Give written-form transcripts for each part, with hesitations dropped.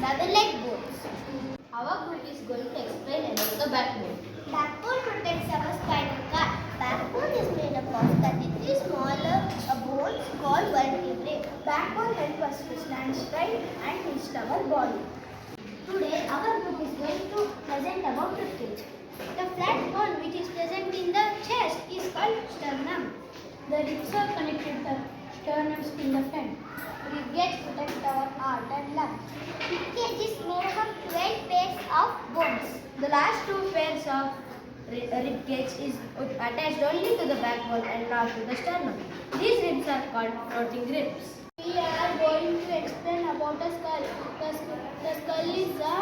are the leg bones. Our group is going to explain about the backbone. Backbone protects our spinal cord. Backbone is made up of 33 smaller bones called vertebrae. Backbone helps us to stand straight and twist our body. Today, our group is going to present about ribcage. The flat bone which is present in the chest is called sternum. The ribs are connected to the sternum in the front. Ribcage protects our heart and lungs. Ribcage is made up of 12 pairs of bones. The last two pairs of ribcage is attached only to the backbone and not to the sternum. These ribs are called floating ribs. We are going to explain about a skull. The skull is the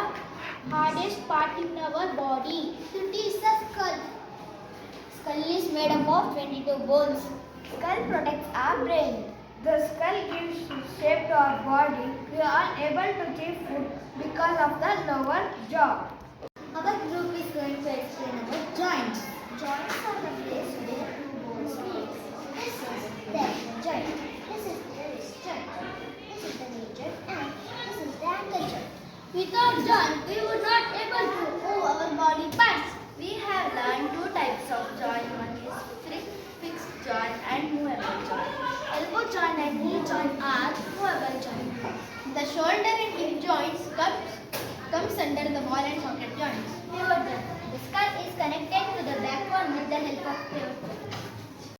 hardest part in our body. It is the skull. Skull is made up of 22 bones. Skull protects our brain. The skull gives shape to our body. We are able to chew food because of the lower jaw. Our group is going to explain about joints. Joints are the place where two bones meet. This is the joint. This is the wrist joint. This is the knee joint, and this is the ankle joint. Without joint, we would not able to move our body parts. We have learned two types of joint. One is fixed joint and movable joint. Elbow joint and knee joint are movable joints. The shoulder and hip joints comes under the ball and socket joints. Pivot joint. The skull is connected to the backbone with the help of pivot joint.